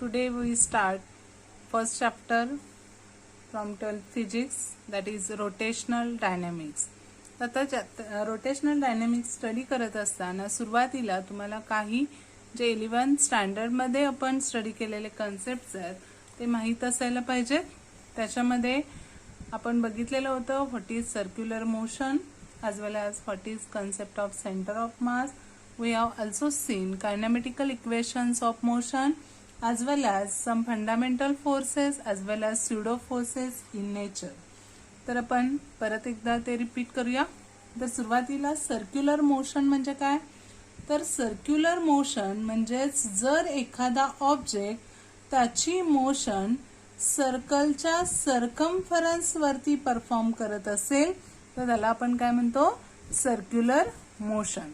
Today we start first chapter from 12th physics, that is rotational dynamics. आता rotational dynamics study करत असताना सुरुवातीला तुम्हाला काही जे 11th स्टँडर्ड मध्ये आपण स्टडी केलेले कन्सेप्ट्स आहेत ते माहीत असायला पाहिजेत. त्याच्यामध्ये आपण बघितलेलं होतं what is circular motion as well as what is concept of center of mass. We have also seen kinematical equations of motion as well as some fundamental forces as well as pseudo forces in nature. तर आपण परत एकदा ते repeat करूया. तर सुरुवातीला circular motion म्हणजे काय, तर सर्क्युलर मोशन म्हणजेच जर एखादा ऑब्जेक्ट त्याची मोशन सर्कलच्या सर्कम्फरन्स वरती परफॉर्म करत असेल तर त्याला आपण काय म्हणतो, circular motion.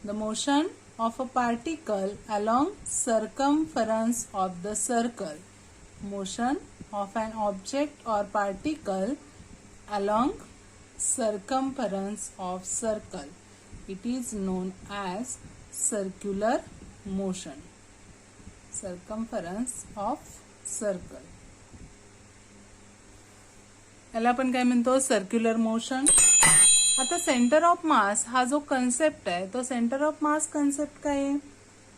The motion of a particle along circumference of the circle. Motion of an object और particle along circumference of circle, it is known as circular motion. Circumference of circle याला आपण काय म्हणतो, सर्क्युलर मोशन. आता centre of mass हा जो concept आहे तो सेंटर ऑफ मास कन्सेप्ट काय आहे,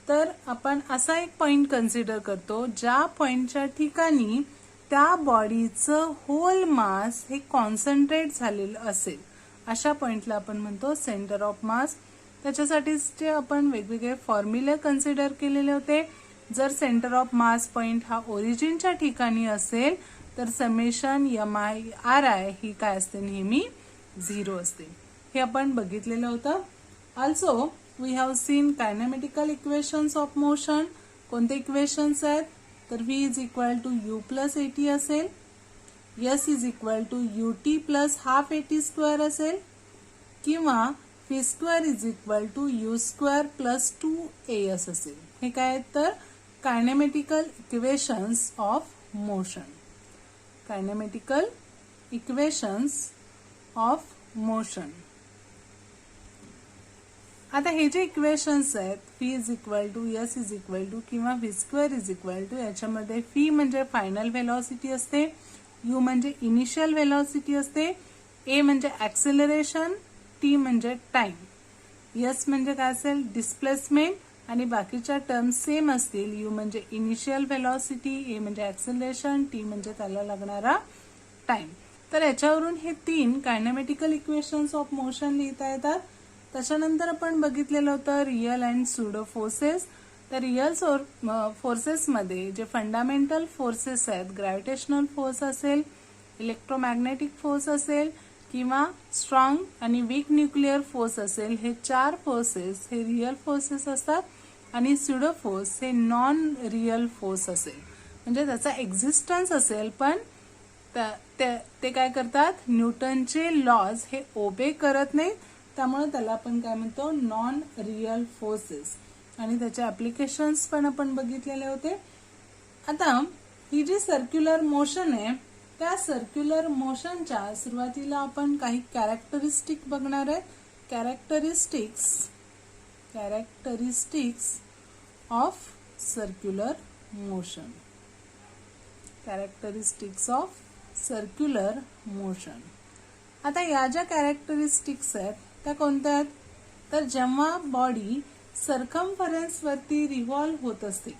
तर आपण असा एक पॉइंट कन्सिडर करतो ज्या पॉइंटच्या ठिकाणी त्या बॉडीचं होल मास हे कॉन्सन्ट्रेट झालेलं असेल, अशा पॉइंटला आपण म्हणतो सेंटर ऑफ मास. त्याच्यासाठीचे आपण वेगवेगळे फॉर्म्युले कन्सिडर केलेले होते. जर सेंटर ऑफ मास पॉइंट हा ओरिजिनच्या ठिकाणी असेल तर समेशन MI/RI ही काय असते, नेहमी 0 असते. हे आपण बघितलेलं होतं. Also we have seen kinematical equations of motion. कोणते इक्वेशन्स आहेत, तर V is equal to U plus AT असेल, S is equal to UT plus half AT square असेल, किंवा V square is equal to U square plus 2AS असेल. हे काय आहेत, तर kinematical equations of motion. Kinematical equations of motion. आता हे जे इक्वेशन्स आहेत, V is equal to S is equal to किंवा V square is equal to, याच्यामध्ये V म्हणजे फायनल व्हेलॉसिटी असते, U म्हणजे इनिशियल व्हेलॉसिटी असते, A म्हणजे ऍक्सेलरेशन, T म्हणजे टाइम, S म्हणजे काय असेल, डिस्प्लेसमेंट, आणि बाकीच्या टर्म्स सेम असतील. U म्हणजे इनिशियल व्हेलॉसिटी, A म्हणजे ऍक्सेलरेशन, T म्हणजे त्याला लागणारा टाइम. तर याच्यावरून हे 3 कायनेमॅटिकल इक्वेशन्स ऑफ मोशन लिहिता येतात. त्याच्यानंतर आपण बघितलेलं होतं रियल अँड स्यूडो फोर्सेस. तर रियल फोर्सेसमध्ये जे फंडामेंटल फोर्सेस आहेत, ग्रॅव्हिटेशनल फोर्स असेल, इलेक्ट्रोमॅग्नेटिक फोर्स असेल, किंवा स्ट्रॉंग आणि वीक न्यूक्लिअर फोर्स असेल, हे 4 फोर्सेस हे रियल फोर्सेस असतात. आणि स्यूडो फोर्स हे नॉन रियल फोर्स असेल, म्हणजे त्याचा एक्झिस्टन्स असेल पण ते काय करतात, न्यूटनचे लॉज हे ओबे करत नाहीत, त्यामुळे त्याला आपण काय म्हणतो, नॉन रियल फोर्सेस. आणि त्याचे ऍप्लिकेशन्स पण आपण बघितलेले होते. आता ही जी सर्क्युलर मोशन आहे, त्या सर्क्युलर मोशनच्या सुरुवातीला आपण काही कॅरेक्टरिस्टिक बघणार आहेत. Characteristics of circular motion. Characteristics of circular motion. आता या ज्या कॅरेक्टरिस्टिक्स आहेत त्या कोणत्या आहेत, तर जेव्हा बॉडी सर्कम्फरन्स वरती रिव्हॉल्व होत असते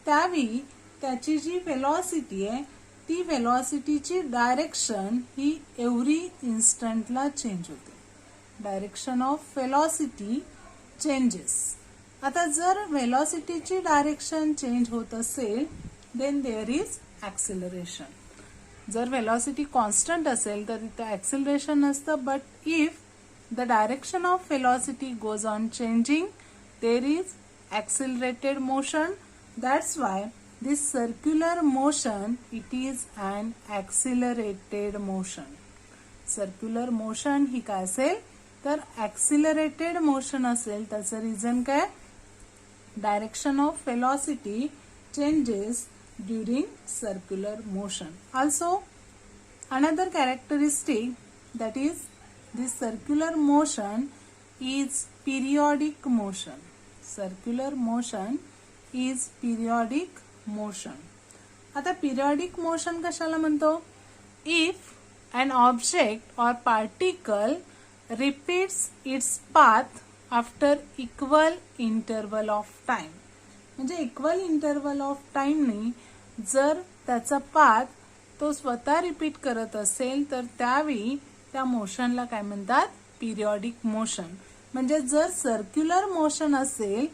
त्यावेळी त्याची जी व्हेलॉसिटी आहे ती व्हेलॉसिटीची डायरेक्शन ही एव्हरी इन्स्टंटला चेंज होते. Direction of velocity changes. आता जर व्हेलॉसिटीची डायरेक्शन चेंज होत असेल देन देअर इज ऍक्सेलरेशन. जर व्हेलॉसिटी कॉन्स्टंट असेल तर तिथे ऍक्सेलरेशन नसतं, but if the direction of velocity goes on changing, there is accelerated motion. That's why this circular motion, it is an accelerated motion. Circular motion ही काय असेल, तर accelerated motion असेल. त्याचं रिझन काय, direction of velocity changes during circular motion. Also another characteristic that is this circular motion is periodic motion. Circular motion is periodic motion. आता periodic motion कशाला म्हणतो? If an object or particle repeats its path after equal interval of time. म्हणजे equal interval of टाइमनी जर त्याचा path तो स्वतः repeat करत असेल तर त्यावेळी त्या मोशनला काय म्हणतात? Periodic motion. म्हणजे जर सर्क्युलर मोशन असेल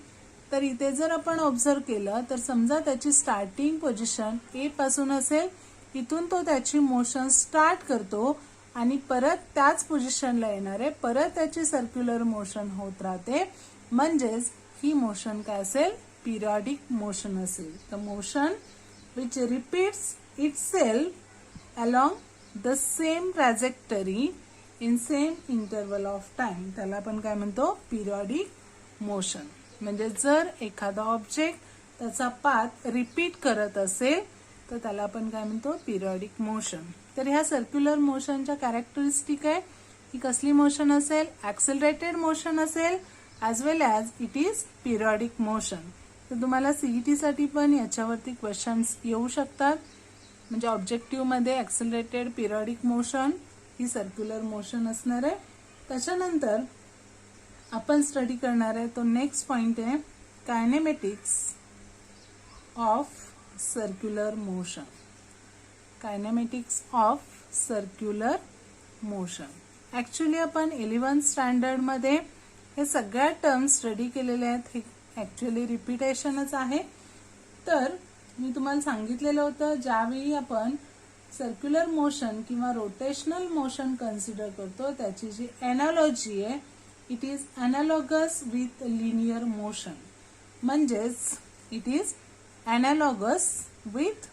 तर इथे जर आपण ऑब्झर्व केलं तर समजा त्याची स्टार्टिंग पोझिशन ए पासून असेल, इथून तो त्याची मोशन स्टार्ट करतो आणि परत त्याच पोझिशनला येणार आहे, परत त्याची सर्क्युलर मोशन होत राहते, म्हणजेच ही मोशन काय असेल? पिरियॉडिक मोशन असेल. The motion which repeats itself along the same trajectory in same interval of time, त्याला आपण काय म्हणतो? Periodic motion. म्हणजे जर एखादा ऑब्जेक्ट त्याचा पाथ रिपीट करत असेल तर त्याला आपण काय म्हणतो? Periodic motion. तर ह्या सर्क्युलर मोशनच्या कॅरेक्टरिस्टिक आहे. ही कसली मोशन असेल? ऍक्सेलरेटेड मोशन असेल as well as it is periodic motion. तर तुम्हाला सीईटी साठी पण याच्यावरती क्वेश्चन्स येऊ शकतात. म्हणजे ऑब्जेक्टिव्ह मध्ये ऍक्सेलरेटेड पिरियॉडिक मोशन ही सर्क्युलर मोशन असणार आहे. त्याच्यानंतर आपण स्टडी करणार आहे तो नेक्स्ट पॉइंट आहे kinematics of circular motion. Kinematics of circular motion. Actually आपण 11th स्टँडर्ड मध्ये हे सगळ्या टर्म्स स्टडी केलेले आहेत. हे ऍक्च्युली रिपिटेशनच आहे. तर मी तुम्हाला सांगितलेलं होतं ज्यावेळी आपण सर्क्युलर मोशन किंवा रोटेशनल मोशन कन्सिडर करतो त्याची जी एनालॉजी आहे it is analogous with linear motion. म्हणजेच it is analogous with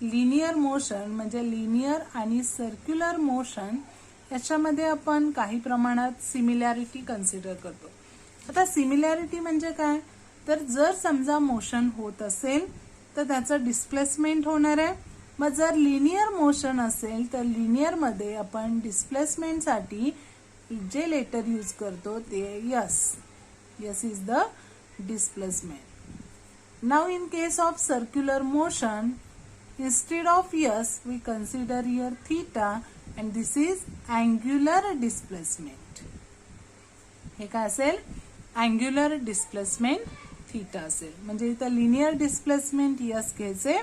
linear motion. म्हणजे लिनियर आणि सर्क्युलर मोशन याच्यामध्ये आपण काही प्रमाणात सिमिलॅरिटी कन्सिडर करतो. आता सिमिलॅरिटी म्हणजे काय? तर जर समजा मोशन होत असेल तर त्याचं डिस्प्लेसमेंट होणार आहे. मग जर लिनियर मोशन असेल तर लिनियर मध्ये आपण डिस्प्लेसमेंटसाठी जे लेटर यूज करतो ते yes. Yes is the displacement. Now in case of circular motion instead of s we consider here theta and this is angular displacement. हे काय असेल? अँग्युलर डिस्प्लेसमेंट थीटा असेल. म्हणजे इथं लिनियर डिस्प्लेसमेंट यस घ्यायचे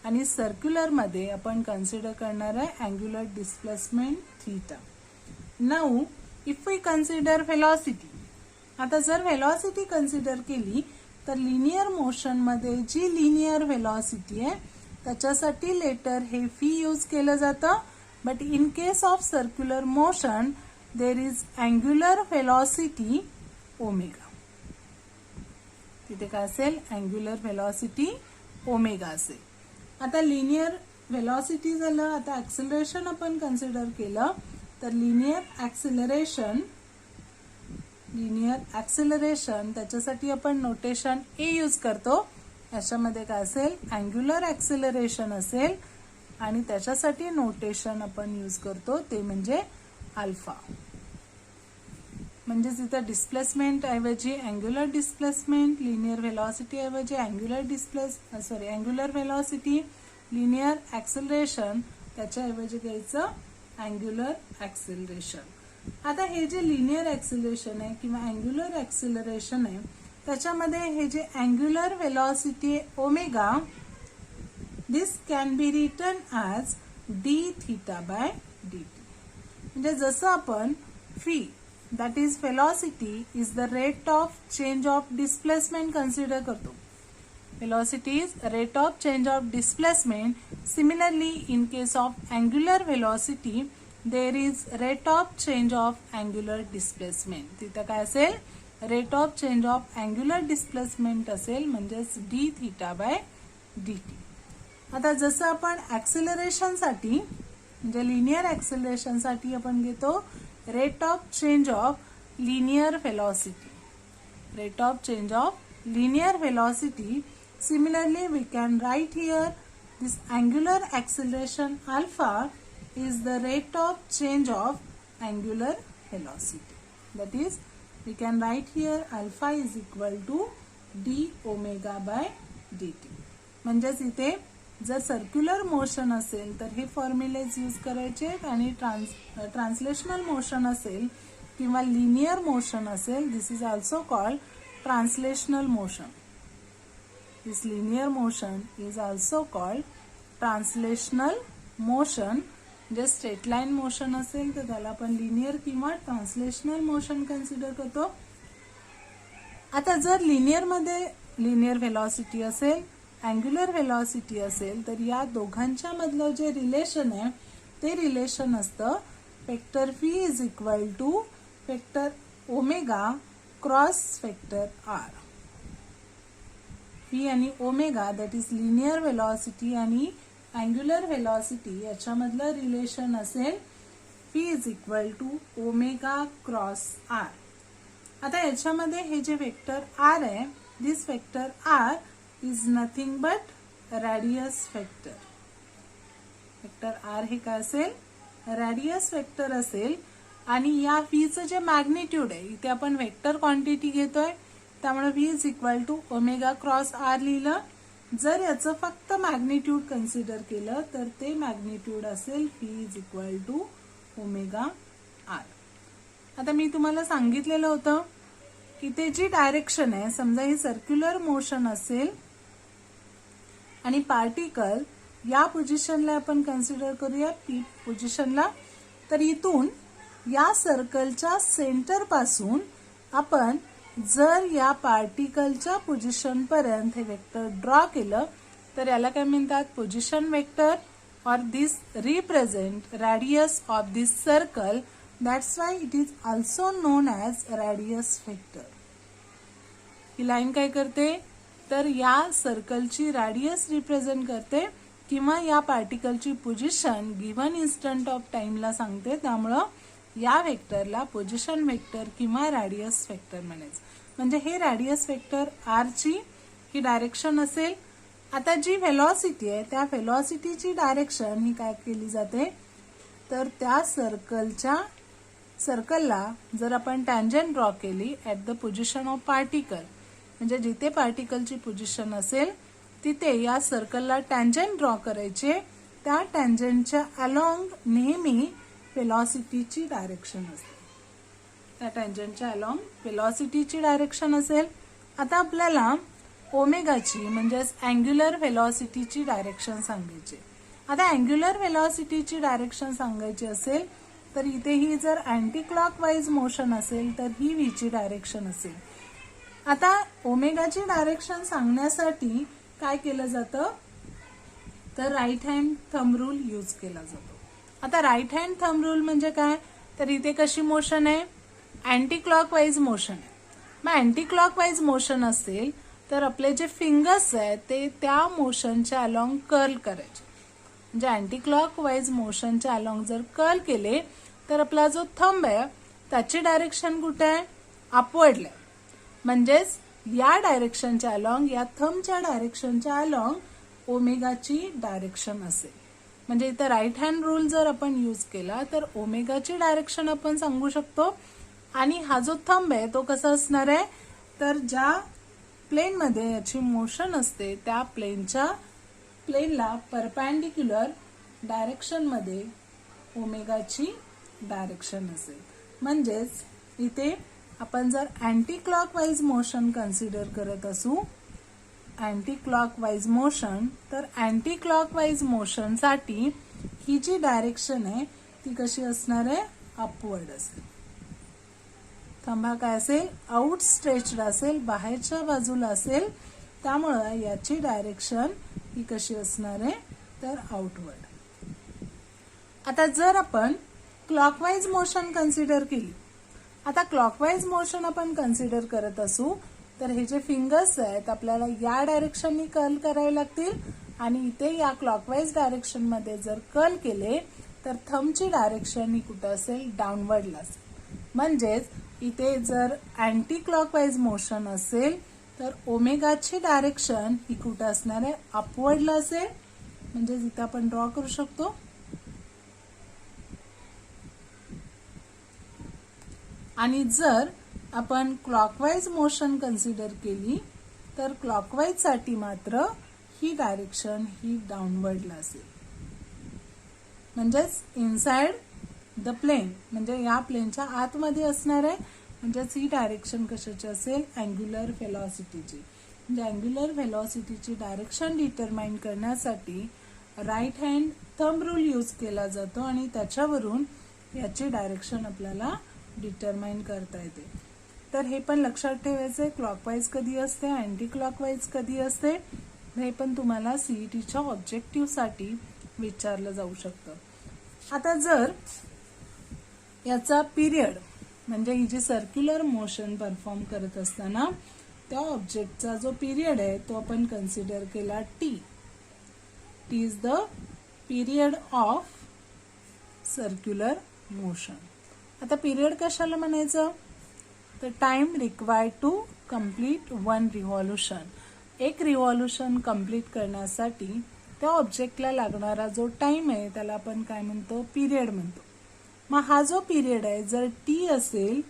आणि सर्क्युलर मध्ये आपण कन्सिडर करणार आहे angular displacement theta. Now if we consider velocity. आता जर व्हेलॉसिटी कन्सिडर केली तर लिनियर मोशन मध्ये जी लिनियर व्हेलॉसिटी आहे त्याच्यासाठी लेटर हे फी यूज केलं जातं. But in case of circular motion there is angular velocity omega. तिथे काय असेल? अँग्युलर व्हेलॉसिटी ओमेगा असेल. आता लिनियर व्हेलॉसिटी झालं. आता ऍक्सेलरेशन आपण कन्सिडर केलं तर लिनियर ऍक्सेलरेशन त्याच्यासाठी आपण नोटेशन ए यूज करतो. याच्यामध्ये काय असेल? अँग्युलर ऍक्सेलरेशन असेल आणि त्याच्यासाठी नोटेशन आपण यूज करतो ते म्हणजे अल्फा. म्हणजेच इथं डिस्प्लेसमेंट ऐवजी अँग्युलर डिस्प्लेसमेंट, लिनियर व्हेलॉसिटी ऐवजी अँग्युलर व्हेलॉसिटी, लिनियर ऍक्सेलरेशन त्याच्याऐवजी घ्यायचं अँग्युलर ऍक्सेलरेशन. आता हे जे लिनियर ऍक्सेलरेशन आहे किंवा अँग्युलर ऍक्सेलरेशन आहे त्याच्यामध्ये हे जे angular velocity omega this can be written as D theta by D T. म्हणजे जसं आपण फी that is velocity is the rate of change of displacement consider करतो. Velocity is rate of change of displacement. Similarly in case of angular velocity there is rate of change of angular displacement. तिथं काय असेल? Rate of change of angular displacement असेल म्हणजेच D theta by D T. आता जसं आपण ऍक्सेलरेशनसाठी म्हणजे लिनियर ऍक्सेलरेशनसाठी आपण घेतो rate of change of linear velocity. Rate of change of linear velocity. Similarly we can write here this angular acceleration alpha is the rate of change of angular velocity. That is, we can write here alpha is equal to d omega by dt. म्हणजेच इथे जर circular motion असेल तर हे formulas use करायचे आणि translational motion असेल किंवा लिनियर मोशन असेल, this is also called translational motion. This linear motion is also called translational motion. जे स्ट्रेट लाईन मोशन असेल तर त्याला आपण लिनियर किंवा ट्रान्सलेशनल मोशन कन्सिडर करतो. आता जर लिनियर मध्ये लिनियर व्हेलॉसिटी असेल, अँग्युलर व्हेलॉसिटी असेल, तर या दोघांच्या मधलं जे रिलेशन आहे ते रिलेशन असतं vector V is equal to vector omega cross vector R. V आणि omega that is linear velocity आणि अँग्युलर व्हेलॉसिटी याच्यामधलं रिलेशन असेल V is equal to omega cross R. आता याच्यामध्ये हे जे वेक्टर आर आहे, this vector R is nothing but radius vector. Vector R हे काय असेल, रॅडियस वेक्टर असेल. आणि या व्हीचं जे मॅग्निट्यूड आहे, इथे आपण वेक्टर क्वांटिटी घेतोय त्यामुळे V is equal to omega cross R लिहिलं. जर याचं फक्त मॅग्निट्यूड कन्सिडर केलं तर ते मॅग्निट्यूड असेल V is equal to omega R. आता मी तुम्हाला सांगितलेलं होतं की ते जी डायरेक्शन आहे, समजा ही सर्क्युलर मोशन असेल आणि पार्टिकल या पोझिशनला आपण कन्सिडर करूया पी पोझिशनला. तर इथून या सर्कलच्या सेंटर पासून आपण जर या पार्टिकलच्या पोझिशन पर्यंत हे वेक्टर ड्रॉ केलं तर याला काय म्हणतात, पोझिशन वेक्टर. और this represent radius of this circle. That's why it is also known as radius vector. ही लाईन काय करते, तर या सर्कलची रेडियस रिप्रेझेंट करते किंवा या पार्टिकलची पोझिशन गिव्हन इन्स्टंट ऑफ टाइमला सांगते. त्यामुळं या वेक्टरला पोझिशन वेक्टर किंवा रेडियस वेक्टर म्हणायचं. म्हणजे हे रेडियस वेक्टर आर ची ही डायरेक्शन असेल. आता जी व्हेलॉसिटी आहे त्या व्हेलॉसिटीची डायरेक्शन ही काय केली जाते, तर त्या सर्कलला जर आपण टँजंट ड्रॉ केली at the position of particle, म्हणजे जिथे पार्टिकलची पोझिशन असेल तिथे या सर्कलला टँजंट ड्रॉ करायचे. त्या टँजंटच्या अलॉंग नेहमी व्हेलॉसिटीची डायरेक्शन असते. त्या टँजंटच्या अलॉंग व्हेलॉसिटीची डायरेक्शन असेल. आता आपल्याला ओमेगाची म्हणजेच अँग्युलर व्हेलॉसिटीची डायरेक्शन सांगायची. आता अँग्युलर व्हेलॉसिटीची डायरेक्शन सांगायची असेल तर इथे ही जर अँटी क्लॉकवाईज मोशन असेल तर ही व्हीची डायरेक्शन असेल. आता ओमेगाची डायरेक्शन सांगण्यासाठी काय केलं जातं, तर right hand thumb rule use केला जातो. आता राईट हँड थंब रूल म्हणजे काय, तर इथे कशी मोशन आहे, अँटी क्लॉकवाईज मोशन आहे. मग अँटी क्लॉकवाईज मोशन असेल तर आपले जे फिंगर्स आहेत ते त्या मोशनच्या अलॉंग कर्ल करायचे. म्हणजे अँटी क्लॉकवाईज मोशनच्या अलॉंग जर कर्ल केले तर आपला जो थंब आहे त्याची डायरेक्शन कुठे आहे, अपवर्डला. म्हणजेच या डायरेक्शनच्या अलॉंग, या थंबच्या डायरेक्शनच्या अलॉंग ओमेगाची डायरेक्शन असेल. म्हणजे इथं राईट हँड रूल जर आपण यूज केला तर ओमेगाची डायरेक्शन आपण सांगू शकतो. आणि हा जो थंब आहे तो कसा असणार आहे, तर ज्या प्लेनमध्ये याची मोशन असते त्या प्लेनला परपॅन्डिक्युलर डायरेक्शन मध्ये ओमेगाची डायरेक्शन असेल. म्हणजेच इथे आपण जर अँटी क्लॉकवाईज मोशन कन्सिडर करत असू, अँटी क्लॉकवाईज मोशन, तर अँटी क्लॉकवाईज मोशन साठी ही जी डायरेक्शन आहे ती कशी असणार आहे, अपवर्ड असेल. थंब हा काय असेल, आउट स्ट्रेच्ड असेल, बाहेरच्या बाजूला असेल. त्यामुळे याची डायरेक्शन ही कशी असणार आहे, तर आउटवर्ड. आता जर आपण क्लॉकवाईज मोशन कन्सिडर केली, आता क्लॉकवाईज मोशन आपण कन्सिडर करत असू तर हे जे फिंगर्स आहेत आपल्याला या डायरेक्शननी कर्ल करावे लागतील. आणि इथे या क्लॉकवाईज डायरेक्शन मध्ये जर कर्ल केले तर थंबची डायरेक्शन ही कुठं असेल, डाऊनवर्डला असेल. म्हणजेच इथे जर अँटी क्लॉकवाईज मोशन असेल तर ओमेगाची डायरेक्शन ही कुठं असणार आहे, अपवर्डला असेल. म्हणजे इथे आपण ड्रॉ करू शकतो. आणि जर आपण क्लॉकवाईज मोशन कन्सिडर केली तर क्लॉकवाईज साठी मात्र ही डायरेक्शन ही डाऊनवर्डला असेल, म्हणजेच इनसाइड द प्लेन, म्हणजे या प्लेनच्या आतमध्ये असणार आहे. म्हणजेच ही डायरेक्शन कशाची असेल, अँग्युलर व्हेलॉसिटीची. म्हणजे अँग्युलर व्हेलॉसिटीची डायरेक्शन डिटरमाइन करण्यासाठी right hand thumb rule use केला जातो आणि त्याच्यावरून याची डायरेक्शन आपल्याला डिटरमाइन करता येते. तर हे पण लक्षात ठेवायचं, क्लॉकवाईज कधी असते, अँटी क्लॉकवाईज कधी असते, हे पण तुम्हाला सीईटीच्या ऑब्जेक्टिव्हसाठी विचारलं जाऊ शकतं. आता जर याचा पिरियड म्हणजे ही जी सर्क्युलर मोशन परफॉर्म करत असताना त्या ऑब्जेक्टचा जो पिरियड आहे तो आपण कन्सिडर केला T. T is the period of circular motion. आता पिरियड कशाला म्हणायचं, तर time required to complete one revolution. एक रिव्हॉल्युशन कंप्लीट करण्यासाठी त्या ऑब्जेक्टला लागणारा जो टाइम आहे त्याला आपण काय म्हणतो, पिरियड म्हणतो. मग हा जो पिरियड आहे जर टी असेल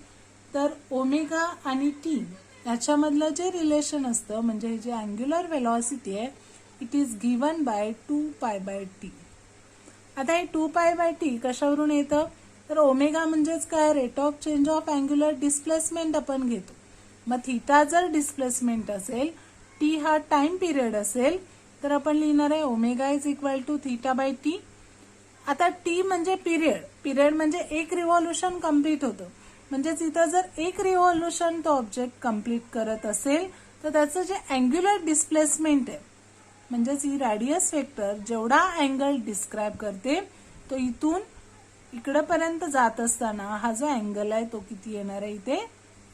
तर ओमेगा आणि टी याच्यामधलं जे रिलेशन असतं, म्हणजे हे जे अँग्युलर व्हेलॉसिटी आहे it is given by 2π/t. आता हे 2π/t कशावरून येतं, तर ओमेगा म्हणजेच काय, rate of change of angular displacement आपण घेतो. मग थीटा जर डिस्प्लेसमेंट असेल, टी हा टाइम पिरियड असेल, तर आपण लिहिणार आहे omega is equal to θ/t. आता टी म्हणजे पिरियड, पिरियड म्हणजे एक रिव्हॉल्युशन कंप्लीट होतं. म्हणजेच इथं जर एक रिव्हॉल्युशन तो ऑब्जेक्ट कंप्लीट करत असेल तर त्याचं जे अँग्युलर डिस्प्लेसमेंट आहे, म्हणजेच ही रॅडियस वेक्टर जेवढा अँगल डिस्क्राईब करते तो इथून इकडपर्यंत जात असताना हा जो अँगल आहे तो किती येणार आहे इथे,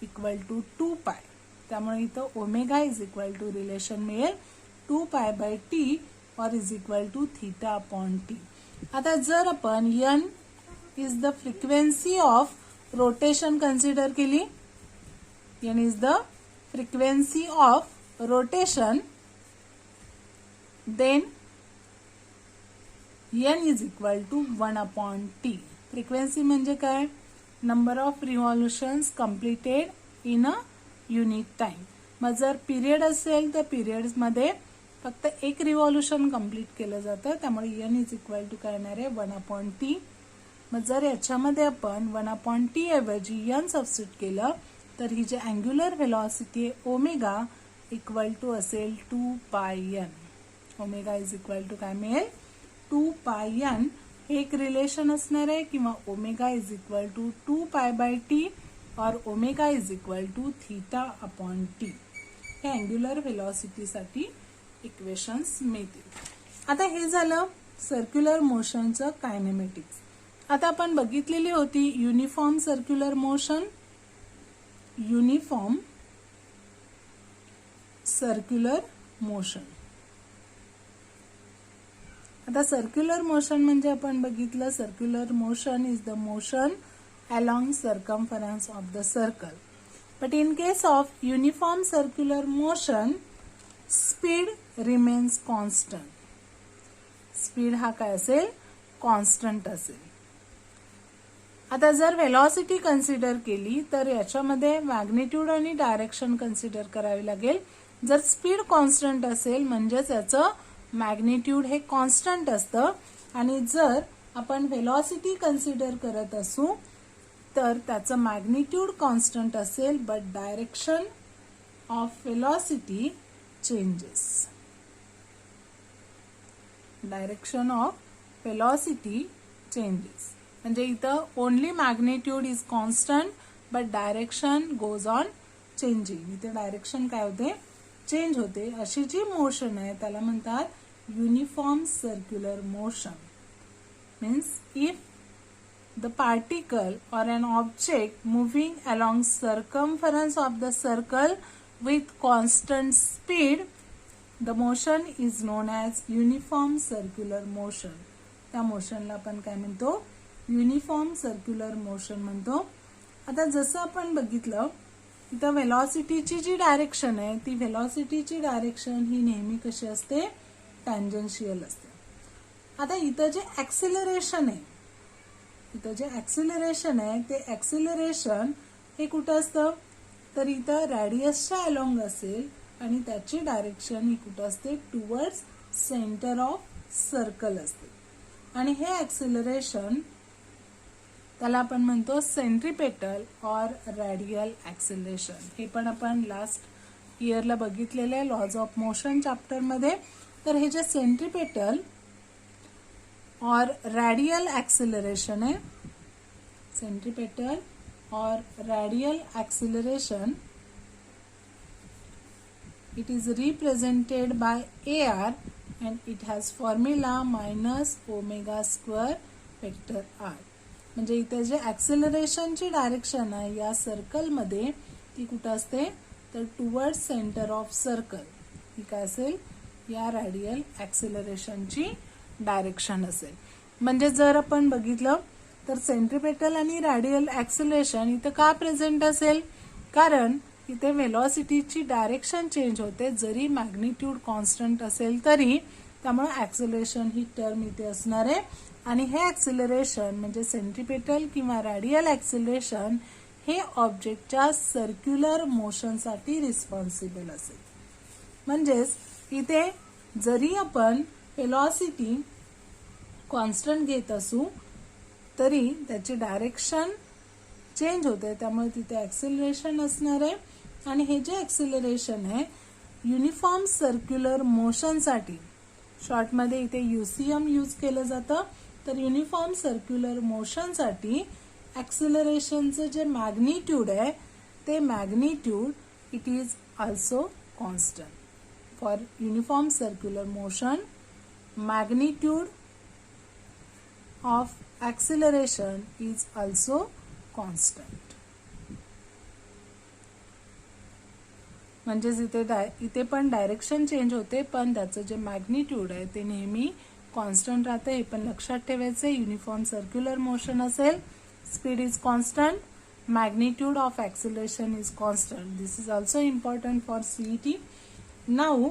इक्वल टू 2π. त्यामुळे इथं omega is equal to relation मिळेल 2π/t और इज इक्वल टू θ/t. आता जर आपण n is the frequency of rotation consider केली, n is the frequency of rotation, then n is equal to 1/t. Frequency म्हणजे काय, number of revolutions completed in a unit time. मग जर period असेल तर पिरियड्समध्ये फक्त एक रिव्हॉल्युशन कंप्लीट केलं जातं, त्यामुळे n इज इक्वल टू काय येणार आहे 1/t. मग जर याच्यामध्ये आपण 1/t ऐवजी n सबस्टिट्यूट केलं तर ही जी अँग्युलर व्हेलॉसिटी आहे ओमेगा इक्वल टू असेल 2πn. Omega is equal to काय मिळेल 2πn. एक रिलेशन असणार आहे, किंवा omega is equal to 2π/t और omega is equal to θ/t. हे अँग्युलर व्हेलॉसिटीसाठी इक्वेशन्स मिळतील. आता हे झालं सर्क्युलर मोशनचं कायनेमॅटिक्स. आता आपण बघितलेली होती uniform circular motion, uniform circular motion. आता सर्क्युलर मोशन म्हणजे आपण बघितलं circular motion is the motion along circumference of the circle. But in case of uniform circular motion, speed remains constant. Speed हा काय असेल, कॉन्स्टंट असेल. आता जर व्हेलॉसिटी कन्सिडर केली तर याच्यामध्ये मॅग्निट्यूड आणि डायरेक्शन कन्सिडर करावी लागेल. जर स्पीड कॉन्स्टंट असेल म्हणजेच याचं मॅग्निट्यूड हे कॉन्स्टंट असतं, आणि जर आपण व्हेलॉसिटी कन्सिडर करत असू तर त्याचं मॅग्निट्यूड कॉन्स्टंट असेल but direction of velocity changes. Direction of velocity changes म्हणजे इथं only magnitude is constant but direction goes on changing. इथे डायरेक्शन काय होते, चेंज होते. अशी जी मोशन आहे त्याला म्हणतात uniform circular motion. Means if the particle or an object moving along circumference of the circle with constant speed, the motion is known as uniform circular motion. त्या मोशनला आपण काय म्हणतो, युनिफॉर्म सर्क्युलर मोशन म्हणतो. आता जसं आपण बघितलं इथं व्हेलॉसिटीची जी डायरेक्शन आहे ती व्हेलॉसिटीची डायरेक्शन ही नेहमी कशी असते, टॅन्जन्शियल असते. आता इथं जे ऍक्सिलरेशन आहे, इथं जे ऍक्सिलरेशन आहे ते ऍक्सिलरेशन हे कुठं असतं, तर इथं रॅडियसच्या अलॉंग असेल आणि त्याची डायरेक्शन ही कुठं असते, टुवर्ड्स सेंटर ऑफ सर्कल असते. आणि हे ऍक्सिलरेशन त्याला आपण म्हणतो सेंट्रिपेटल ऑर रॅडियल ऍक्सिलरेशन. हे पण आपण लास्ट इयरला बघितलेले आहे लॉज ऑफ मोशन चॅप्टर मध्ये. तर हे जे सेंट्रिपेटल और रॅडियल ऍक्सिलरेशन आहे, सेंट्रिपेटल और radial acceleration, it is represented by AR and it has formula minus omega square vector r. म्हणजे इथे जे ऍक्सिलरेशनची डायरेक्शन आहे या सर्कल मध्ये ती कुठं असते, तर टुवर्ड सेंटर ऑफ सर्कल ही काय असेल, या रॅडियल ऍक्सिलरेशनची डायरेक्शन असेल. म्हणजे जर आपण बघितलं तर सेंट्रिपेटल आणि रॅडियल ऍक्सिलरेशन इथं का प्रेझेंट असेल, कारण इथे वेलॉसिटीची डायरेक्शन चेंज होते जरी मॅग्निट्यूड कॉन्स्टंट असेल तरी, त्यामुळे ऍक्सिलरेशन ही टर्म इथे असणार आहे. आणि हे ऍक्सिलरेशन म्हणजे सेंट्रिपेटल किंवा रॅडियल ऍक्सिलरेशन हे ऑब्जेक्टच्या सर्क्युलर मोशनसाठी रिस्पॉन्सिबल असेल. म्हणजेच इथे जरी आपण वेलॉसिटी कॉन्स्टंट घेत असू तरी त्याची डायरेक्शन चेंज होते, त्यामुळे तिथे ऍक्सिलरेशन असणार आहे. आणि हे जे ऍक्सिलरेशन आहे युनिफॉर्म सर्क्युलर मोशनसाठी, शॉर्टमध्ये इथे UCM यूज केलं जातं, तर युनिफॉर्म सर्क्युलर मोशनसाठी ऍक्सिलरेशनचं जे मॅग्निट्यूड आहे ते magnitude it is also constant. For uniform circular motion magnitude of acceleration is also constant. म्हणजेच इथे पण डायरेक्शन चेंज होते पण त्याचं जे मॅग्निट्यूड आहे ते नेहमी कॉन्स्टंट राहते. हे पण लक्षात ठेवायचे. युनिफॉर्म सर्क्युलर मोशन असेल, speed is constant, magnitude of acceleration is constant. This is also important for CET. Now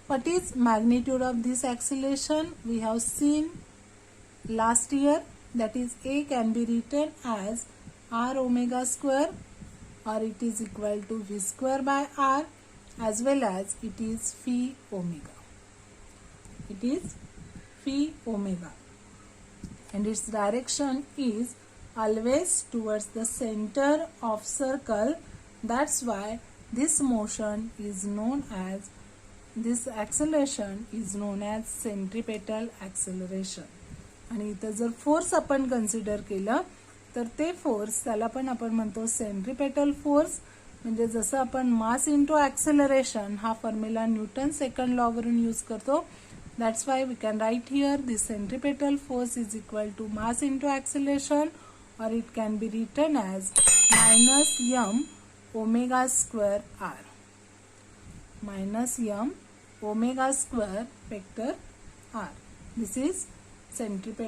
what is magnitude of this acceleration? We have seen last year, that is A can be written as r omega square or it is equal to v square by r, as well as it is phi omega. It is phi omega and its direction is always towards the center of circle. That's why this motion is known as, this acceleration is known as centripetal acceleration. आणि इथं जर force आपण consider केलं तर ते force त्याला पण आपण म्हणतो सेंट्रिपेटल फोर्स. म्हणजे जसं आपण मास इंटू ऍक्सेलरेशन हा फॉर्म्युला न्यूटन सेकंड लॉ वरून यूज करतो, that's why we can write here this centripetal force is equal to mass into acceleration, और it can be written as -m omega square r, -m omega square vector r. This is centripetal